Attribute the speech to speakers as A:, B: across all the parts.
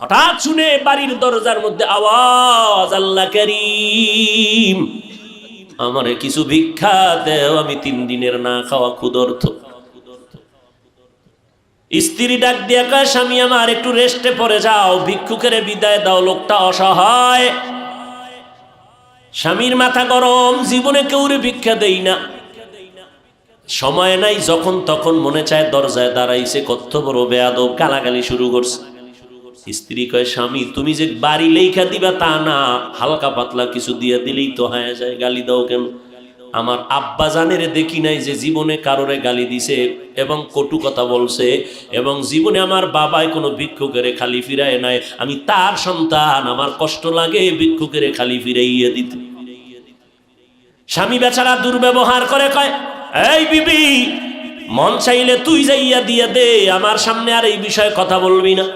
A: হঠাৎ শুনে বাড়ির দরজার মধ্যে আওয়াজ, আল্লাহ কারীম, আমারে কিছু ভিক্ষা দেও, আমি 3 দিনের না খাওয়া ক্ষুধার্ত। স্ত্রী ডাক দিয়া কয়, স্বামী আমার একটু রেস্টে পড়ে যাও, ভিক্ষুকের বিদায় দাও, লোকটা অসহায়। স্বামীর মাথা গরম, জীবনে কেউরে ভিক্ষা দেই না, সময় নাই, যখন তখন মনে চায় দরজায় দাঁড়াইছে, কত বড় বেয়াদব, গালাগালি শুরু করছে। স্ত্রী কয়, স্বামী তুমি যে বাড়ি লেখা দিবা তা না, হালকা পাতলা কিছু দিয়ে দিলেই তো হয়ে যায়, গালি দাও কেন? আমার আব্বা জানেরে দেখি নাই যে জীবনে কারোরে গালি দিছে এবং কটু কথা বলছে, এবং জীবনে আমার বাবাই কোনো ভিক্ষুকের খালি ফিরায় নাই, আমি তার সন্তান, আমার কষ্ট লাগে ভিক্ষুকের খালি ফিরাইয়া দিতে। স্বামী বেচারা দুর্ব্যবহার করে, কয়, এই বিবি, মন চাইলে তুই যাইয়া দিয়া দে, আমার সামনে আর এই বিষয়ে কথা বলবি না।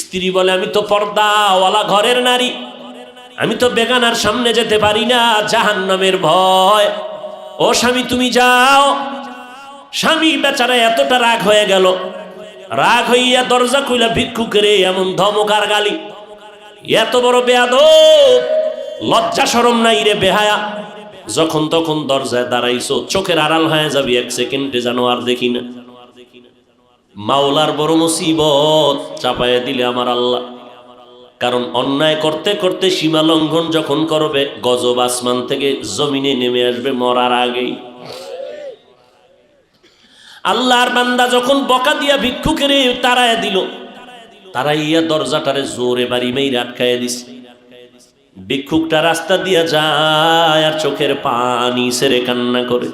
A: স্ত্রী বলে, আমি তো পর্দাওয়ালা ঘরের নারী, আমি তো বেগানার সামনে যেতে পারি না, জাহান্নামের ভয়। ও স্বামী তুমি যাও। স্বামী বেচারা এতটা রাগ হয়ে গেল, রাগ হইয়া দরজা খুইলা ভিক্ষুকের এমন ধমক আর গালি, এত বড় বেয়াদব, লজ্জা শরম নাই রে বেহায়া, যখন তখন দরজায় দাঁড়াইছো, চোখের আড়াল হয়ে যাবি, 1 সেকেন্ডে যেন আর দেখি না। মাওলার বড় মুসিবত চাপাইয়া দিলে আমার আল্লাহ। কারণ অন্যায় করতে করতে সীমা লঙ্ঘন যখন করবে, গজব আসমান থেকে জমিনে নেমে আসবে মরার আগেই। আল্লাহর বান্দা যখন বকা দিয়া ভিক্ষুকের তাড়াইয়া দিল, তাড়াইয়া দরজাটারে জোরে বাড়ি মেরে আটকাইয়া দিছে। ভিক্ষুকটা রাস্তা দিয়া যায় আর চোখের পানি ছেড়ে কান্না করে,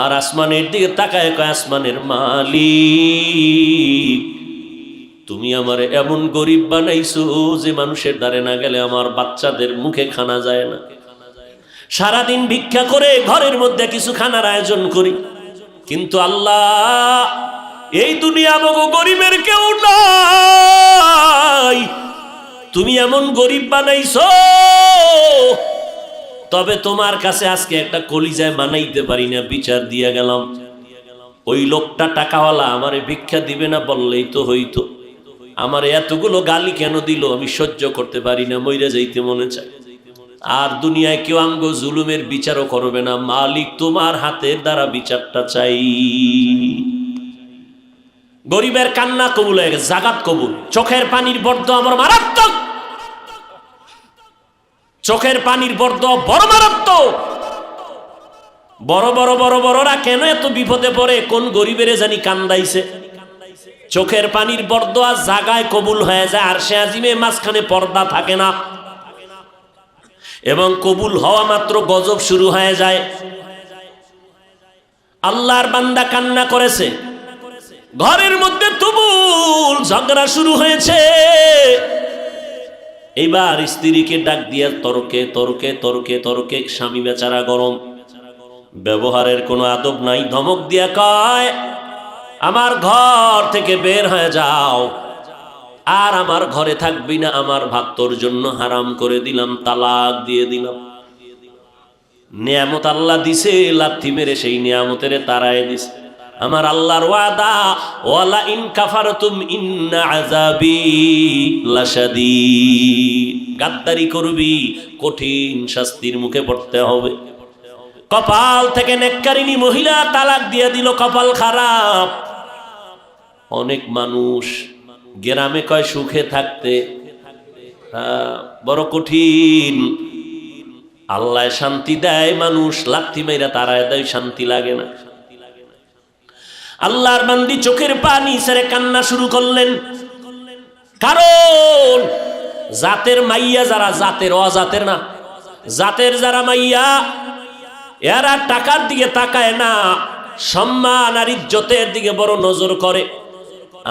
A: আর আসমানের দিকে তাকায় কয়, আসমানের মালিক, তুমি আমারে এমন গরিব বানাইছো যে মানুষের দ্বারে না গেলে আমার বাচ্চাদের মুখে খানা যায় না। সারাদিন ভিক্ষা করে ঘরের মধ্যে কিছু খানার আয়োজন করি, কিন্তু আল্লাহ, এই দুনিয়া মগো গরিবের কেউ নাই, তুমি এমন গরিব বানাইছো, তবে তোমার কাছে আজকে একটা কলিজায় মানাইতে পারি না, বিচার দিয়া গেলাম। ওই লোকটা টাকাওয়ালা, আমারে ভিক্ষা দিবে না বললেই তো হইতো, আমার এতগুলো গালি কেন দিল, আমি সহ্য করতে পারি না, মইরা যাইতে মনে চায়। আর দুনিয়ায় কেউ আঙ্গ জুলুমের বিচারও করবে না, মালিক তোমার হাতের দ্বারা বিচারটা চাই। গরিবের কান্না কবুল হয়ে গেছে, জাগাত কবুল। চোখের পানির বরদোয়া আমার মারাত্মক, চোখের পানির বরদোয়া বড় মারাত্মক। বড় বড় বড় বড়রা কেন এত বিপদে পড়ে, কোন গরিবের জানি কান্দাইছে। চোখের পানির বরদোয়া জাগায় কবুল হয়ে যায়, আর সে আজিমে মাঝখানে পর্দা থাকে না, এবং কবুল হওয়া মাত্র গজব শুরু হয়ে যায়। আল্লাহর বান্দা কান্না করেছে, ঘরের মধ্যে তুমুল ঝগড়া শুরু হয়েছে। এইবার স্ত্রীকে ডাক দিয়া তর্কে তর্কে তর্কে তর্কে, স্বামী বেচারা গরম, ব্যবহারের কোনো আদব নাই, ধমক দিয়া কয়, আমার ঘর থেকে বের হয়ে যাও, আর আমার ঘরে থাকবি না, আমার ভাত তোর জন্য হারাম করে দিলাম, তালাক দিয়ে দিলাম। নিয়ামত আল্লাহ দিছে, লাথি মেরে সেই নিয়ামতের তারায় দিছে। আমার আল্লাহর ওয়াদা, ওয়ালা ইন কাফারতুম ইন্না আযাবি লাশাদীদ, গাদ্দারি করবি, কঠিন শাস্তির মুখে পড়তে হবে। কপাল থেকে নেককারিনী মহিলা তালাক দিয়ে দিল, কপাল খারাপ। অনেক মানুষ গ্রামে কয় সুখে থাকতে, বড় কঠিন। আল্লাহ শান্তি দেয়, মানুষ লাথি মাইরা তারায় দেয়, শান্তি লাগে না। আল্লাহর বান্দি চোখের পানি ছেড়ে কান্না শুরু করলেন, কারণ জাতের মাইয়া যারা, জাতের অজাতের না, জাতের যারা মাইয়া, এরা টাকার দিকে তাকায় না, সম্মান আর ইজ্জতের দিকে বড় নজর করে।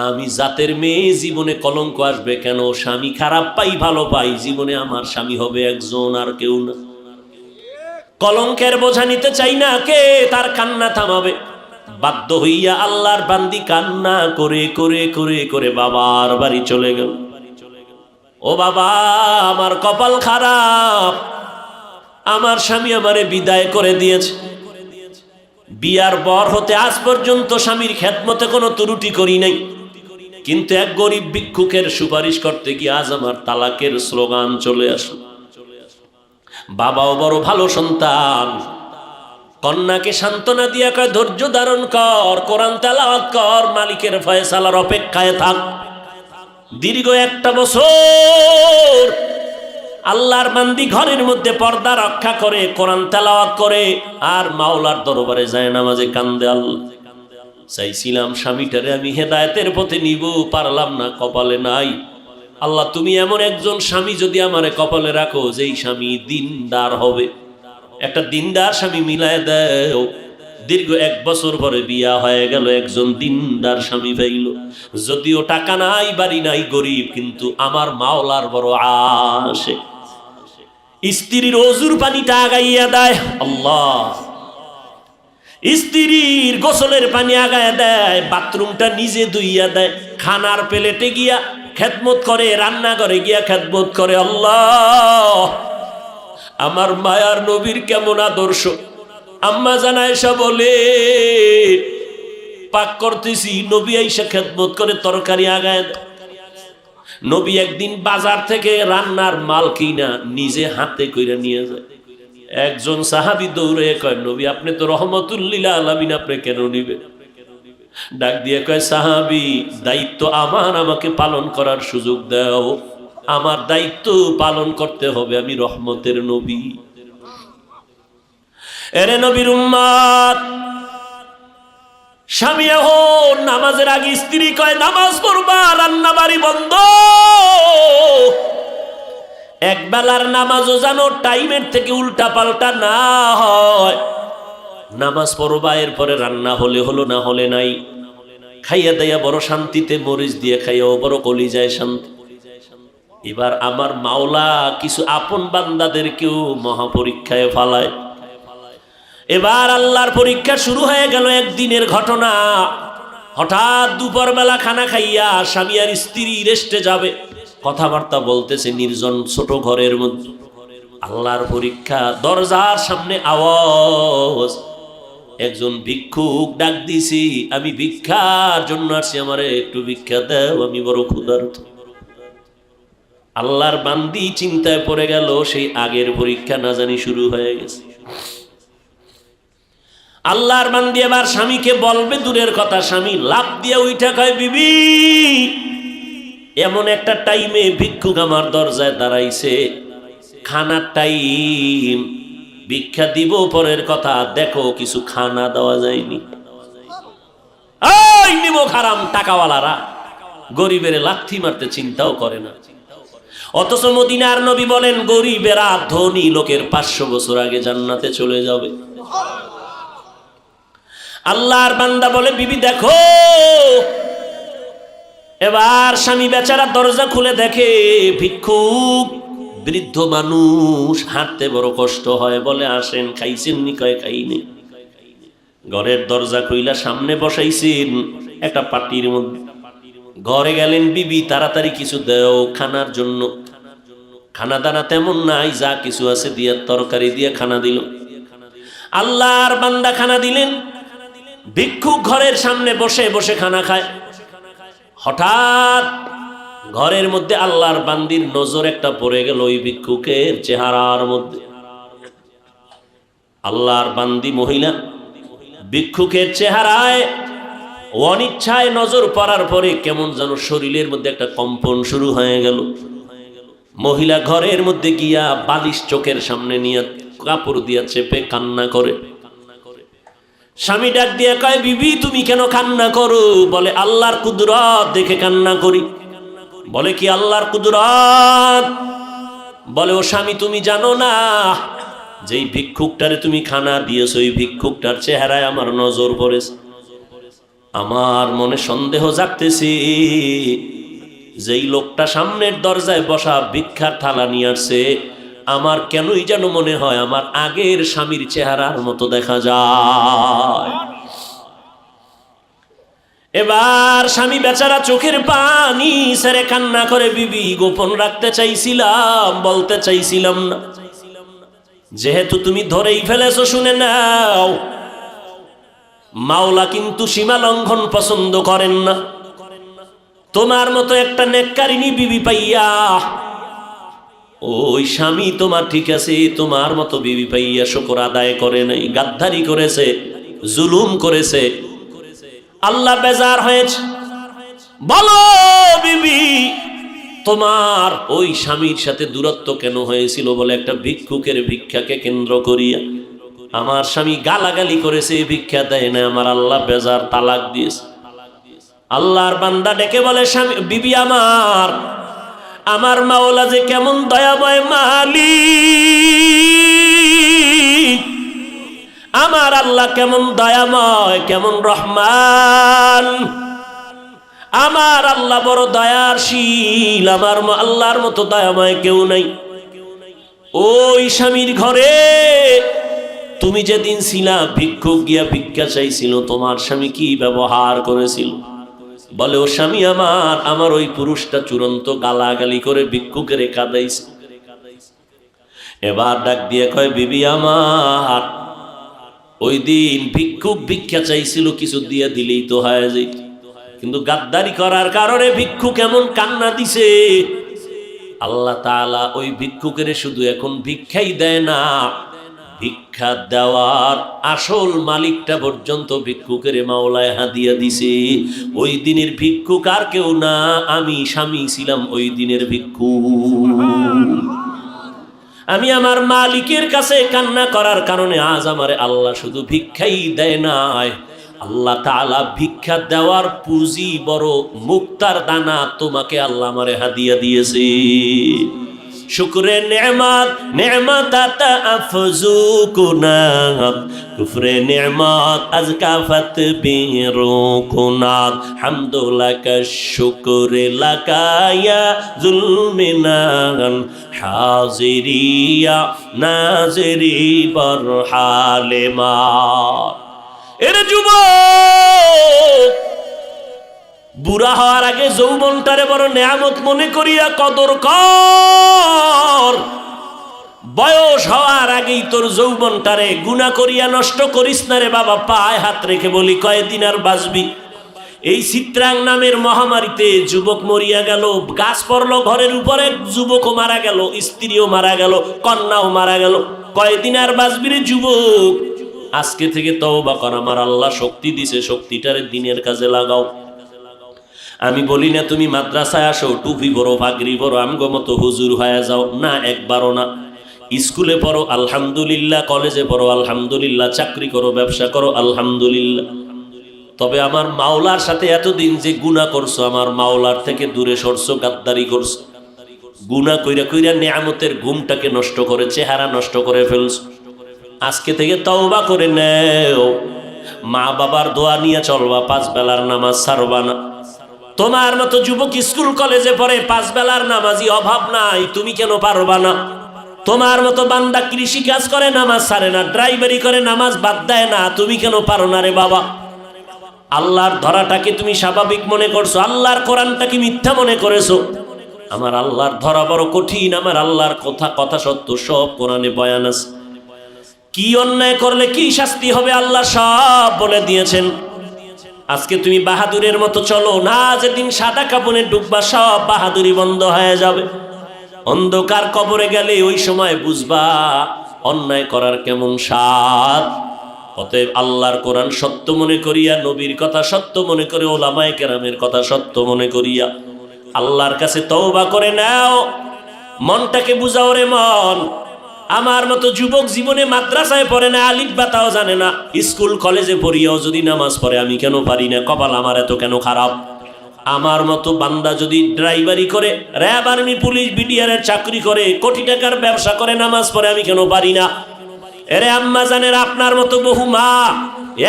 A: আমি জাতের মেয়ে, জীবনে কলঙ্ক আসবে কেন, স্বামী খারাপ পাই ভালো পাই, জীবনে আমার স্বামী হবে একজন আর কেউ না। কলঙ্কের বোঝা নিতে চাই না, কে তার কান্না থামাবে? বাধ্য হইয়া আল্লাহর বান্দি কান্না করে করে করে করে বাবার বাড়ি চলে গেল। ও বাবা, আমার কপাল খারাপ, আমার স্বামী আমারে বিদায় করে দিয়েছে। বিয়ার বর হতে আজ পর্যন্ত স্বামীর খেদমতে কোনো ত্রুটি করি নাই, কিন্তু এক গরিব ভিক্ষুকের সুপারিশ করতে গিয়ে আজ আমার তালাকের স্লোগান চলে আসলো। বাবাও বড় ভালো সন্তান, কন্যাকে সান্ত্বনা দিয়া কয় ধৈর্য ধারণ কর, কোরআন তেলাওয়াত কর, মালিকের ফয়সালার অপেক্ষায় থাক। দীর্ঘ 1 বছর আল্লাহর বান্দি ঘরের মধ্যে পর্দা রক্ষা করে, কোরআন তেলাওয়াত করে, আর মাওলার দরবারে যায় নামাজে কান্দে। আল্লাহ, চাইছিলাম স্বামীটারে আমি হেদায়েতের পথে নিব, পারলাম না, কপালে নাই। আল্লাহ, তুমি এমন একজন স্বামী যদি আমারে কপালে রাখো, যেই স্বামী দিনদার হবে, একটা দিনদার স্বামী মিলায় দাও। দীর্ঘ 1 বছর পরে বিয়া হয়ে গেল, একজন দিনদার স্বামী পাইল। যদিও টাকা নাই, বাড়ি নাই, গরিব, কিন্তু আমার মাওলার বড় আশে। স্ত্রীর ওযুর পানিটা আগাইয়া দেয় আল্লাহ, স্ত্রীর গোসলের পানি আগাইয়া দেয়, বাথরুমটা নিজে ধুইয়া দেয়, খানার প্লেটে গিয়া খেদমত করে, রান্নাঘরে গিয়া খেদমত করে। আল্লাহ, আমার মায়ার নবীর কেমন আদর্শ। আম্মা জান আয়েশা বলে, পাক করতেছি, নবী আয়েশা খেদমত করে, তরকারি আগায় দেয়। নবী একদিন বাজার থেকে রান্নার মাল কিনা নিজে হাতে কইরা নিয়ে যায়। একজন সাহাবী দৌড়ে কয়, নবী আপনি তো রহমতুল লিল আলামিন, আপনি কেন নিবেন? ডাক দিয়ে কয়, সাহাবী, দায়িত্ব আমার, আমাকে পালন করার সুযোগ দাও, আমার দায়িত্ব পালন করতে হবে, আমি রহমতের নবী। এরে নবীর উম্মত, স্বামী এখন নামাজের আগে স্ত্রী কয় নামাজ পড়বা, রান্না বাড়ি বন্ধ। একবেলার নামাজও জানো টাইমের থেকে উল্টা পাল্টা না হয়। নামাজ পড়বা, এরপরে রান্না হলে হলো, না হলে নাই। খাইয়া দেয়া বড় শান্তিতে, মরিচ দিয়ে খাইয়াও বড় কলিজায় শান্তি। এবার আমার মাওলা কিছু আপন বান্দাদেরকেও মহাপরীক্ষায় ফালায়। এবার আল্লাহর পরীক্ষা শুরু হয়ে গেল। একদিনের ঘটনা, হঠাৎ দুপুর বেলা খানা খাইয়া স্বামী আর স্ত্রী রেস্টে যাবে, কথাবার্তা বলতেছে নির্জন ছোট ঘরের মধ্যে। আল্লাহর পরীক্ষা, দরজার সামনে আওয়াজ, একজন ভিক্ষুক ডাক দিছি, আমি ভিক্ষার জন্য আসছি, আমারে একটু ভিক্ষা দাও, আমি বড় ক্ষুধার্ত। আল্লাহর বান্দি চিন্তায় পড়ে গেল, সেই আগের পরীক্ষা না জানি শুরু হয়ে গেছে। আল্লাহর বান্দি এবার স্বামীকে বলবে দূরের কথা, স্বামী লাফ দিয়ে উঠা কয়, বিবি এমন একটা টাইমে ভিক্ষুক আমার দরজায় দাঁড়াইছে, খানার টাইম, ভিক্ষা দিব পরের কথা, দেখো কিছু খানা দেওয়া যায়নি। ওই নিমক হারাম টাকাওয়ালারা গরিবের লাথি মারতে চিন্তাও করে না। অথচ মদিনার নবী বলেন, গরিবেরা ধনী লোকের 500 বছর আগে জান্নাতে চলে যাবে। আল্লাহর বান্দা বলে, বিবি দেখো। এবার স্বামী বেচারা দরজা খুলে দেখে ভিক্ষুক, বৃদ্ধ মানুষ, হাঁটতে বড় কষ্ট হয়। বলে, আসেন, খাইছেন নি? কয়, খাইনি। ঘরের দরজা খুইলা সামনে বসাইছেন একটা পাটির মধ্যে। ঘরে গেলেন, বিবি তাড়াতাড়ি কিছু দাও খানার জন্য। খানা দানা তেমন নাই, যা কিছু আছে দিয়ে তরকারি দিয়ে খানা দিল। আল্লাহর বান্দা খানা দিলেন। ভিক্ষুক ঘরের সামনে বসে বসে খানা খায়। হঠাৎ ঘরের মধ্যে আল্লাহর বান্দির নজর একটা পড়ে গেল ওই ভিক্ষুকের চেহারার মধ্যে। আল্লাহর বান্দি মহিলা ভিক্ষুকের চেহারায় অনিচ্ছায় নজর পড়ার পরে কেমন যেন শরীরের মধ্যে একটা কম্পন শুরু হয়ে গেল। মহিলা ঘরের মধ্যে গিয়া বালিশ চোখের সামনে নিয়ে কাপড় দিয়া চেপে কান্না করে। স্বামী ডাক দিয়ে কয়, বিবি তুমি কেন কান্না করো? বলে, আল্লাহর কুদরত দেখে কান্না করি। বলে, কি আল্লাহর কুদরত? বলে, ও স্বামী তুমি জানো না, যেই ভিক্ষুকটারে তুমি খানা দিয়েছো ওই ভিক্ষুকটার চেহারায় আমার নজর পড়েছে। আমার মনে সন্দেহ জাগতেছে, যেই লোকটা সামনের দরজায় বসা ভিক্ষার থালা নিয়ে আসছে, আমার কেনই যেন মনে হয় আমার আগের স্বামীর চেহারার মতো দেখা যায়। এবার স্বামী বেচারা চোখের পানি ছেড়ে কান্না করে, বিবি গোপন রাখতে চাইছিলাম, বলতে চাইছিলাম না, যেহেতু তুমি ধরেই ফেলেছো শুনে নাও, মাওলা কিন্তু সীমা লঙ্ঘন পছন্দ করেন না। তোমার মতো একটা নেককারিনী বিবি পাইয়া, ওই স্বামী তোমার ঠিক আছে, তোমার মতো বিবি পাইয়া শুকর আদায় করে নাই, গাদ্দারি করেছে, জুলুম করেছে, আল্লাহ বেজার হয়েছে। বলো বিবি, তোমার ওই স্বামীর সাথে দূরত্ব কেন হয়েছিল? বলে একটা ভিক্ষুকের ভিক্ষাকে কেন্দ্র করিয়া আমার স্বামী গালাগালি করেছে, ভিক্ষা দেয় না, আমার আল্লাহ বেজার, তালাক দিয়েছে। আল্লাহর বান্দা ডেকে বলে, স্বামী বিবি আমার মাওলা যে কেমন দয়াময় মালিক, আমার আল্লাহ কেমন দয়াময়, কেমন রহমান, আমার আল্লাহ বড় দয়াশীল, আমার আল্লাহর মতো দয়াময় কেউ নাই। ওই স্বামীর ঘরে তুমি যেদিন ছিলা, ভিক্ষুক গিয়া ভিক্ষা চাইছিল, তোমার স্বামী কি ব্যবহার করেছিল? বলে, ও স্বামী আমার ওই পুরুষটা চূড়ান্ত গালাগালি করে ভিক্ষুকের কাঁদাইছে। এবার ডাক দিয়ে কয়, বিবি আমার, ওই দিন ভিক্ষুক ভিক্ষা চাইছিল, কিছু দিয়ে দিলেই তো হয়ে যেত, কিন্তু গাদ্দারি করার কারণে ভিক্ষুক এমন কান্না দিছে, আল্লাহ তাআলা ওই ভিক্ষুকের শুধু এখন ভিক্ষাই দেয় না, ভিক্ষা দেওয়ার আসল মালিকটা পর্যন্ত ভিক্ষুকের মাওলায় হাদিয়া দিছে। ওই দিনের ভিক্ষুক আর কেউ না, আমি স্বামী ছিলাম ওই দিনের ভিক্ষুক। আমি আমার মালিকের কাছে কান্না করার কারণে আজ আমারে আল্লাহ শুধু ভিক্ষাই দেয় নাই, আল্লাহ তাআলা ভিক্ষা দেওয়ার পুঁজি বড় মুক্তার দানা তোমাকে আল্লাহ আমারে হাদিয়া দিয়েছে। শুকরে নেমাত নেমাত আফজু কুনাত, কুফরে নেমাত আজকাফত বিরু কুনাত, হামদুলাকা শুকরে লাকায়া জুলমিনান, হাজিরিয়া নাজিরি বরহালেমা। এর যুবক, বুড়া হওয়ার আগে যৌবনটারে বড় নেয়ামত মনে করিয়া কদর কর। বয়স হওয়ার আগেই তোর যৌবনটারে গুনাহ করিয়া নষ্ট করিস না রে বাবা। পায়ে হাত রেখে বলি, কয়দিন আর বাঁচবি? এই চিত্রাং নামের মহামারীতে যুবক মরিয়া গেল, গাছ পড়লো ঘরের উপরে, যুবকও মারা গেল, স্ত্রীও মারা গেল, কন্যাও মারা গেল। কয়দিন আর বাঁচবি রে যুবক? আজকে থেকে তওবা কর, আমার আল্লাহ শক্তি দিছে, শক্তিটারে দিনের কাজে লাগাও। আমি বলি না তুমি মাদ্রাসায় আসো, টুপি পরো, পাগড়ি পরো, আমগো মতো হুজুর হয়ে যাও, না, একবারও না। স্কুলে পড়ো আলহামদুলিল্লাহ, কলেজে পড়ো আলহামদুলিল্লাহ, চাকরি করো, ব্যবসা করো আলহামদুলিল্লাহ। তবে আমার মাওলার সাথে এতদিন যে গুনাহ করছো, আমার মাওলার থেকে দূরে সরছো, গাদ্দারি করছো, গুনাহ কইরা কইরা নিয়ামতের ঘুমটাকে নষ্ট করে, চেহারা নষ্ট করে ফেলছো। আজকে থেকে তওবা করে নেও, মা বাবার দোয়া নিয়ে চলবা, 5 বেলার নামাজ ছাড়বা না। তোমার মতো যুবক স্কুল কলেজে পড়ে, 5 বেলার নামাজি অভাব নাই, তুমি কেন পারবা না? তোমার মতো বান্দা কৃষি কাজ করে, নামাজ ছাড়ে না, ড্রাইভারি করে, নামাজ বাদ দেয় না, তুমি কেন পারো না রে বাবা? আল্লাহর ধরাটাকে তুমি স্বাভাবিক মনে করছো, আল্লাহর কোরআনটাকে মিথ্যা মনে করেছো। আমার আল্লাহর ধরা বড় কঠিন, আমার আল্লাহর কথা সত্য, সব কোরআনে বয়ান আছে। কি অন্যায় করলে কি শাস্তি হবে আল্লাহ সব বলে দিয়েছেন। আজকে তুমি বাহাদুরের মতো চলো না, যেদিন সাদা কাপড়ে ডুববা সব বাহাদুরি বন্ধ হয়ে যাবে। অন্ধকার কবরে গেলে ওই সময় বুঝবা অন্যায় করার কেমন স্বাদ। অতএব আল্লাহর কোরআন সত্য মনে করিয়া, নবীর কথা সত্য মনে করে, ওলামায়ে কেরামের কথা সত্য মনে করিয়া আল্লাহর কাছে তওবা করে নাও। মনটাকে বুঝাও রে মন। আমার মতো যুবক জীবনে মাদ্রাসায় পড়ে না, আলিফ বা তাও জানে না, স্কুল কলেজে পড়িয়াও যদি নামাজ পড়ে, আমি কেন পারি না? কপাল আমার এত কেন খারাপ? আমার মতো বান্দা যদি ড্রাইভারি করে, র্যাব, আর্মি, পুলিশ, বিডিআরের চাকরি করে, কোটি টাকার ব্যবসা করে, নামাজ পড়ে, আমি কেন পারি না? এরে আম্মা জানেন, আপনার মতো বহু মা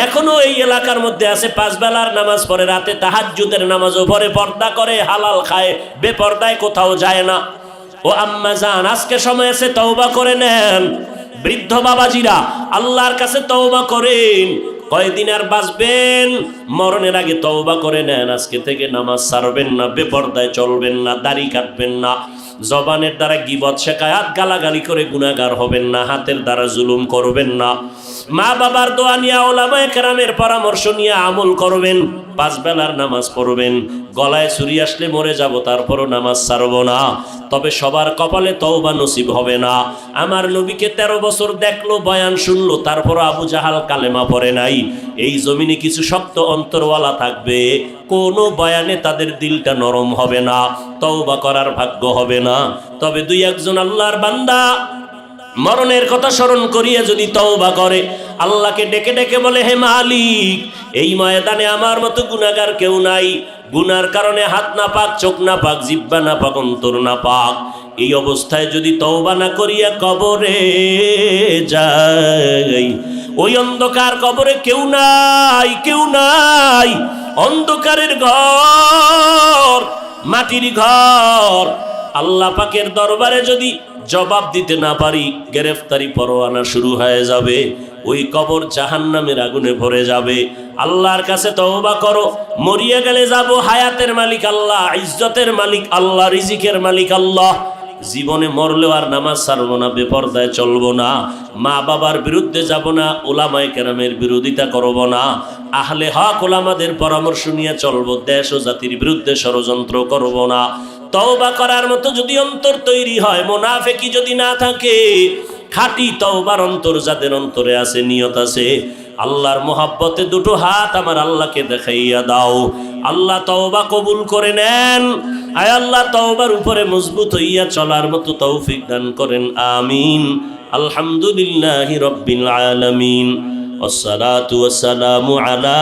A: এখনো এই এলাকার মধ্যে আছে, 5 বেলার নামাজ পড়ে, রাতে তাহাজ্জুদের নামাজও পড়ে, পর্দা করে, হালাল খায়, বেপর্দায় কোথাও যায় না। ও আম্মা জান, আজকে সময় আছে, তওবা করে নেন। বৃদ্ধ বাবাজিরা, আল্লাহর কাছে তওবা করেন। কয়দিন আর বাঁচবেন? মরণের আগে তওবা করে নেন। আজকে থেকে নামাজ ছাড়বেন না, বেপর্দায় চলবেন না, দাড়ি কাটবেন না, জবানের দ্বারা গীবত শেখায়াত গালাগালি করে গুনাহগার হবেন না, হাতের দ্বারা জুলুম করবেন না, মা বাবার দোয়া নিয়ে, ওলামায়ে কেরামের পরামর্শ নিয়ে আমল করবেন। 5 বেলার নামাজ পড়বেন, গলায় ছুরি আসলে মরে যাব তারপরও নামাজ ছাড়ব না, তবে সবার কপালে তওবা নসিব হবে না। আমার নবীকে 13 বছর দেখলো, বয়ান শুনলো, তারপর আবু জাহাল কালেমা পড়ে নাই। এই জমিনে কিছু শক্ত অন্তরওয়ালা থাকবে, কোনো বয়ানে তাদের দিলটা নরম হবে না, তওবা করার ভাগ্য হবে না। তবে 2-1 আল্লাহর বান্দা মরণের কথা স্মরণ করিয়া যদি তওবা করে, আল্লাহকে ডেকে ডেকে বলে, হে মালিক, এই ময়দানে আমার মতো গুনাহগার কেউ নাই, গুনার কারণে হাত না পাক, চোখ না পাক, জিহ্বা না পাক, অন্তর না পাক, এই অবস্থায় যদি তওবা না করিয়া কবরে যাই, ওই অন্ধকার কবরে কেউ নাই, কেউ নাই, অন্ধকারের ঘর, মাটির ঘর, আল্লাহ পাকের দরবারে যদি জবাব দিতে না পারি, গ্রেফতারি পরোয়ানা শুরু হয়ে যাবে, ওই কবর জাহান্নামের আগুনে ভরে যাবে। আল্লাহর কাছে তওবা করো, মরিয়া গেলে যাব, হায়াতের মালিক আল্লাহ, ইজ্জতের মালিক আল্লাহ, রিজিকের মালিক আল্লাহ। জীবনে মরলেও আর নামাজ ছাড়বো না, বেপরদায় চলবো না, মা বাবার বিরুদ্ধে যাব না, ওলামায়ে কেরামের বিরোধিতা করব না, আহলে হক ওলামাদের পরামর্শ নিয়ে চলবো, দেশ ও জাতির বিরুদ্ধে ষড়যন্ত্র করব না। তওবা করার মতো যদি অন্তর তৈরি হয়, মুনাফিকি যদি না থাকে, খাঁটি তওবার অন্তর যাদের অন্তরে আছে, নিয়ত আছে, আল্লাহর মোহাব্বতে 2 হাত আমার আল্লাহকে দেখাইয়া দাও। আল্লাহ তওবা কবুল করে নেন। আয় আল্লাহ, তওবার উপরে মজবুত হইয়া চলার মতো তৌফিক দান করেন, আমিন। আলহামদুলিল্লাহি রাব্বিল আলামিন, ওয়াসসালাতু ওয়াসসালামু আলা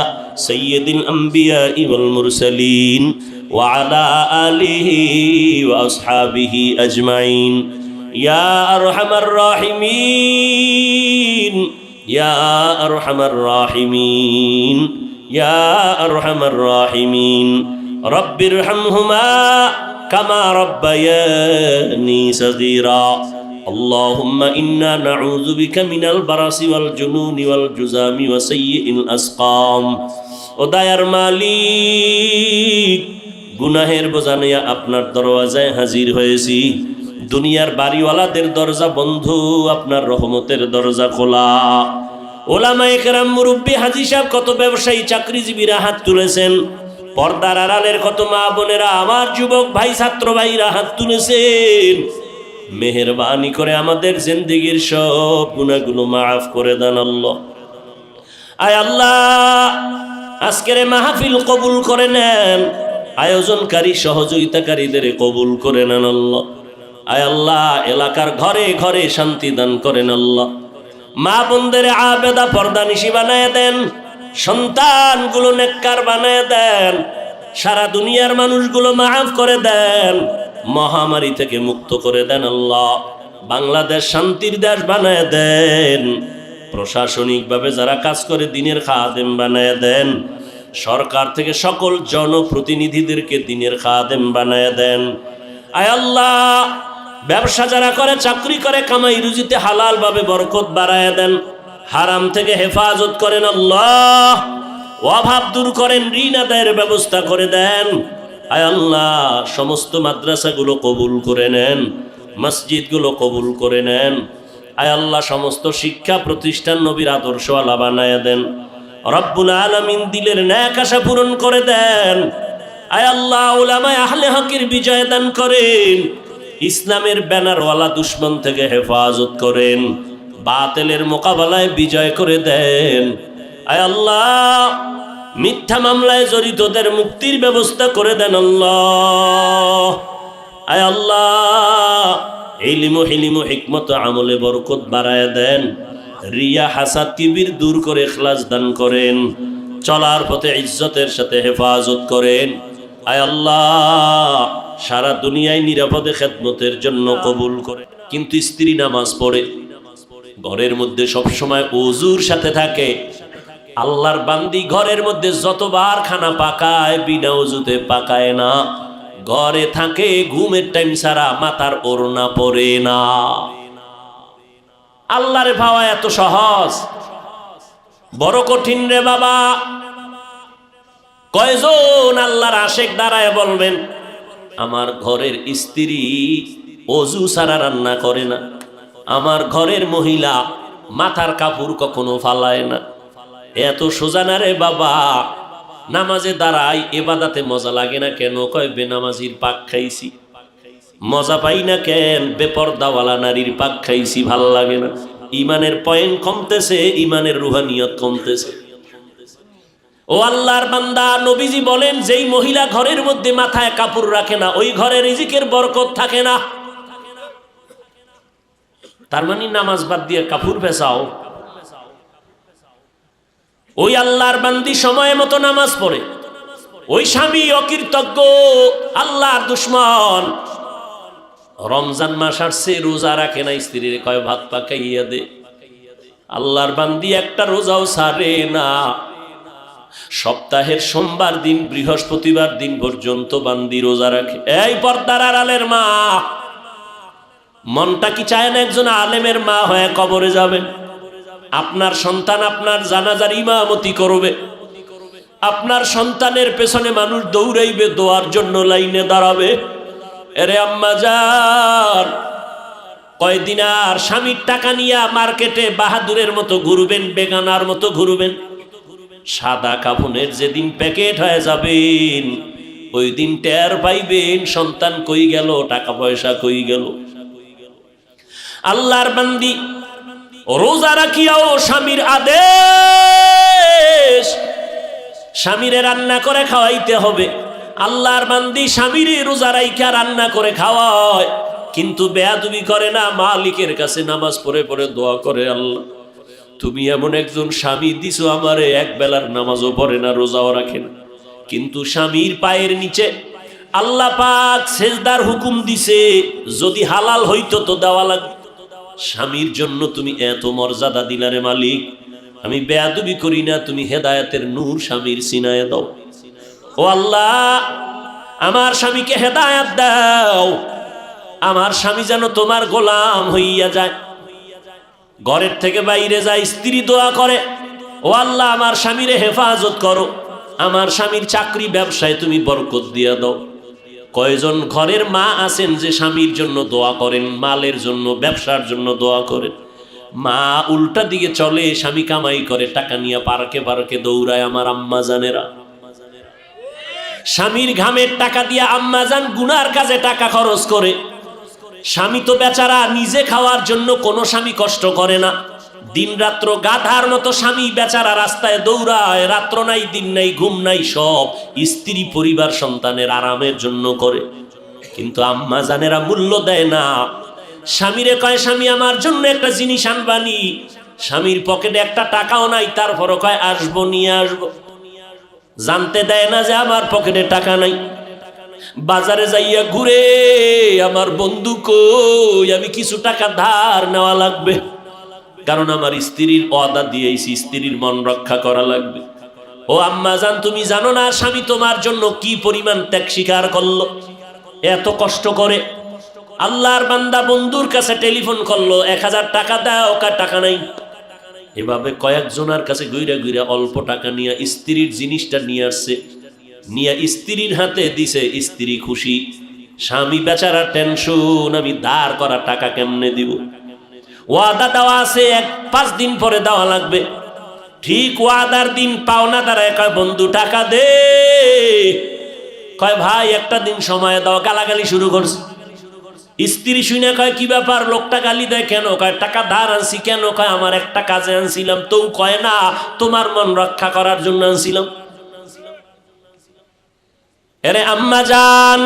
A: সাইয়্যিদিল আমবিয়াই ওয়াল মুরসালিন ওয়া আলা আলিহি ওয়া আসহাবিহি আজমাইন। ইয়া আরহামার রাহিমিন, ইয়া আরহামার রাহিমিন, ইয়া আরহামার রাহিমিন, রব্বিরহামহুমা কামা রব্বায়ানি সগীরা। আল্লাহুম্মা ইন্না নাউযু বিকা মিনাল বারাসি ওয়াল জুনুনি ওয়াল জুযামি ওয়া সাইয়্যিল আসকাম। ও দয়ার মালিক, গুনাহের বোঝা নিয়ে আপনার দরওয়াজায় হাজির হয়েছি। দুনিয়ার বাড়িওয়ালাদের দরজা বন্ধ, আপনার রহমতের দরজা খোলা। ওলামায়ে কেরাম, মুরব্বী, হাজী সাহেব, কত ব্যবসায়ী, চাকরিজীবীরা হাত তুলেছেন। পর্দার আড়ালের কত মা বোনেরা, আমার যুবক ভাই, ছাত্র ভাইরা হাত তুলেছেন। মেহেরবানি করে আমাদের জিন্দেগীর সব গুনাহগুলো মাফ করে দেন আল্লাহ। আয় আল্লাহ, আজকের মাহফিল কবুল করে নেন, আয়োজনকারী সহযোগিতাকারীদের কবুল করে নেন আল্লাহ। আয় আল্লাহ, এলাকার ঘরে ঘরে শান্তি দান করেন আল্লাহ। মা বোনদের আবেদা পর্দানিশী বানায় দেন, সন্তানগুলো নেককার বানায় দেন, সারা দুনিয়ার মানুষগুলো মাফ করে দেন, মহামারী থেকে মুক্ত করে দেন আল্লাহ। বাংলাদেশ শান্তির দেশ বানায় দেন, প্রশাসনিকভাবে যারা কাজ করে দিনের খাদেম বানায় দেন, সরকার থেকে সকল জনপ্রতিনিধিদেরকে দিনের খাদেম বানায় দেন। আয় আল্লাহ, ব্যবসা যারা করে, চাকরি করে, কামাই রুজিতে হালাল ভাবে বরকত বাড়ায় দেন, হারাম থেকে হেফাজত করেন আল্লাহ, অভাব দূর করেন, ঋণ আদায়ের ব্যবস্থা করে দেন। আয় আল্লাহ, সমস্ত মাদ্রাসাগুলো কবুল করে নেন, মসজিদগুলো কবুল করে নেন। আয় আল্লাহ, সমস্ত শিক্ষা প্রতিষ্ঠান নবীর আদর্শওয়ালা বানায় দেন। রব্বুল আলামিন দিলের ন্যাক আশা পূরণ করে দেন। আয় আল্লাহ, উলামায়ে আহলে হকের বিজয় দান করেন, ইসলামের ব্যানারওয়ালা দুশ্মন থেকে হেফাজত করেন, বাতিলের মোকাবেলায় বিজয় করে দেন। আয় আল্লাহ, মিথ্যা মামলায় জড়িতদের মুক্তির ব্যবস্থা করে দেন আল্লাহ। আয় আল্লাহ, ইলমু হিলিমু হিকমত আমলে বরকত বাড়ায় দেন, রিয়া হাসাদ কিবির দূর করে ইখলাস দান করেন, চলার পথে ইজ্জতের সাথে হেফাজত করেন। আয় আল্লাহ, সারা দুনিয়ায় নিরাপদে খেদমতের জন্য কবুল করে। কিন্তু স্ত্রী নামাজ পড়ে, ঘরের মধ্যে সবসময় ওযুর সাথে থাকে। আল্লাহর বান্দি ঘরের মধ্যে যতবার খানা পাকায়, বিনা ওযুতে পাকায় না, ঘরে থাকে, ঘুমের টাইম ছাড়া মাথার ওড়না পরে না। আল্লাহরে পাওয়া এত সহজ? বড় কঠিন রে বাবা। কয়জন আল্লাহর আশেক দাঁড়ায় বলবেন, আমার ঘরের স্ত্রী ওযু ছাড়া রান্না করে না, আমার ঘরের মহিলা মাথার কাপড় কখনো ফালায় না। এত সোজা না রে বাবা। নামাজে দাঁড়াই, এবাদাতে মজা লাগে না কেন? কয় বেনামাজির পাক খাইছি। মজা পাই না কেন? বেপরদাওয়ালা নারীর পাক খাইছি, ভাল লাগে না। ইমানের পয়েন্ট কমতেছে, ইমানের রুহানিয়ত কমতেছে। ও আল্লাহর বান্দা, নবীজি বলেন, যেই মহিলা ঘরের মধ্যে মাথায় কাপড় রাখে না, ওই ঘরে রিজিকের বরকত থাকে না। তার মানে নামাজ বাদ দিয়ে কাপড় পেছাও। ওই আল্লাহর বান্দি সময় মতো নামাজ পড়ে, ওই স্বামী অকৃতজ্ঞ, আল্লাহর দুশ্মন। রমজান মাস আসছে, রোজা রাখে না, স্ত্রীর কয় ভাত পাকাইয়া দে। আল্লাহর বান্দি একটা রোজাও ছাড়ে না। সপ্তাহের সোমবার দিন, বৃহস্পতিবার দিন পর্যন্ত বান্দি রোজা রাখে। এই পর্দার আড়ালের মা, মনটা কি চায় না একজন আলেমের মা হয়ে কবরে যাবেন? আপনার সন্তান আপনার জানাজার ইমামতি করবে, আপনার সন্তানের পেছনে মানুষ দৌড়াইবে, দোয়ার জন্য লাইনে দাঁড়াবে। এরে আম্মা যান, কয়দিন আর স্বামীর টাকা নিয়ে মার্কেটে বাহাদুরের মতো ঘুরবেন, বেগানার মতো ঘুরবেন? সাদা কাফনের যেদিন প্যাকেট হয়ে যাবেন, ওই দিন টের পাইবেন সন্তান কই গেল, টাকা পয়সা কই গেল। আল্লাহর বান্দি রোজা রাখিয়াও স্বামীর আদেশ, স্বামীরে রান্না করে খাওয়াইতে হবে। আল্লাহর বান্দি স্বামীরে রোজা রাইখা রান্না করে খাওয়ায়, কিন্তু বেয়াদবি করে না, মালিকের কাছে নামাজ পড়ে পড়ে দোয়া করে, আল্লাহ তুমি এমন একজন স্বামী দিছো আমারে, এক বেলার নামাজও পড়ে না, রোজাও রাখে না, কিন্তু স্বামীর পায়ের নিচে আল্লাহ পাক সেজদার হুকুম দিছে, যদি হালাল হইতো তো দেওয়া লাগবে। স্বামীর জন্য তুমি এত মর্যাদা দিলারে মালিক, আমি বেয়াদবি করি না, তুমি হেদায়েতের নূর স্বামীর সিনায় দাও। ও আল্লাহ, আমার স্বামীকে হেদায়েত দাও, আমার স্বামী যেন তোমার গোলাম হইয়া যায়। ঘরের থেকে বাইরে যায়, স্ত্রী দোয়া করে, ও আল্লাহ আমার স্বামীরে হেফাজত করো, আমার স্বামীর চাকরি ব্যবসায় তুমি বরকত দিয়া দাও। কয়জন ঘরের মা আছেন যে স্বামীর জন্য দোয়া করেন, মালের জন্য, ব্যবসার জন্য দোয়া করেন? মা উল্টা দিকে চলে, স্বামী কামাই করে, টাকা নিয়ে পার্কে পার্কে দৌড়ায়। আমার আম্মা জানেরা, স্বামীর ঘামের টাকা দিয়ে আম্মা জান গুনার কাজে টাকা খরচ করে। স্বামী তো বেচারা নিজে খাওয়ার জন্য কোনো স্বামী কষ্ট করে না, দিন রাত্র গাধার মতো স্বামী বেচারা রাস্তায় দৌড়ায়, রাত্র নাই, দিন নাই, ঘুম নাই, সব স্ত্রী, পরিবার, সন্তানের আরামের জন্য করে। কিন্তু আম্মা জানেরা মূল্য দেয় না। স্বামীরে কয়, স্বামী আমার জন্য একটা জিনিস আনবানি, স্বামীর পকেটে একটা টাকাও নাই, তারপরও কয় আসবো, নিয়ে আসবো। জানতে দেয় না যে আমার পকেটে টাকা নাই। বাজারে যাইয়া ঘুরে, আমার বন্ধু কই, আমি কিছু টাকা ধার নেওয়া লাগবে, কারণ আমার স্ত্রীর ওয়াদা দিয়েছি, স্ত্রীর মন রক্ষা করা লাগবে। ও আম্মা জান, তুমি জানো না স্বামী তোমার জন্য কি পরিমাণ ত্যাগ স্বীকার করলো, এত কষ্ট করে। আল্লাহর বান্দা বন্ধুর কাছে টেলিফোন করলো, 1000 টাকা দাও, কার টাকা নাই। এভাবে কয়েকজনের কাছে ঘুরে ঘুরে অল্প টাকা নিয়ে স্ত্রীর জিনিসটা নিয়ে আসছে, নিয়ে স্ত্রীর হাতে দিছে। স্ত্রী খুশি, স্বামী বেচারা টেনশন, আমি ধার করা টাকা কেমনে দিব। ওয়াদা দেওয়া আছে 5 দিন পরে দেওয়া লাগবে। ঠিক ওয়াদার দিন পাওনা দাঁড়ায়, কয় বন্ধু টাকা দে, কয় ভাই একটা দিন সময় দাও। গালাগালি শুরু করছে। স্ত্রী শুনে কয় কি ব্যাপার, লোকটা গালি দেয় কেন? কয় টাকা ধার আনছি। কেন? কয় আমার একটা কাজে আনছিলাম। তো কয় না, তোমার মন রক্ষা করার জন্য আনছিলাম। এরে আম্মা জান,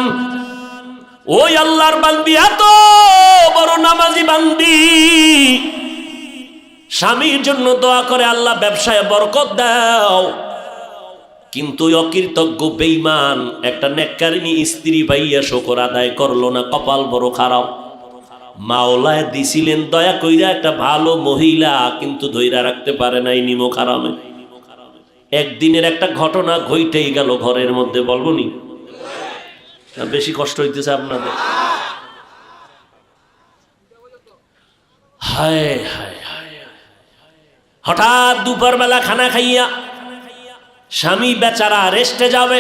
A: ওই আল্লাহর বান্দি, এত বড় নামাজি বান্দি, স্বামীর জন্য দোয়া করে, আল্লাহ ব্যবসায় বরকত দাও, কিন্তু অকৃতজ্ঞ বেঈমান একটা নেককারিনী স্ত্রী পাইয়া শুকর আদায় করলো না, কপাল বড় খারাপ। মাওলায় দিছিলেন দয়া কইরা একটা ভালো মহিলা, কিন্তু ধইরা রাখতে পারে নাই নিমক হারামে। একদিনের একটা ঘটনা ঘইটেই গেল ঘরের মধ্যে, বলবো নি? বেশি কষ্ট হইতেছে আপনাদের? হায় হায় হায়, হঠাৎ দুপুরবেলা খানা খাইয়া স্বামী বেচারা রেস্টে যাবে।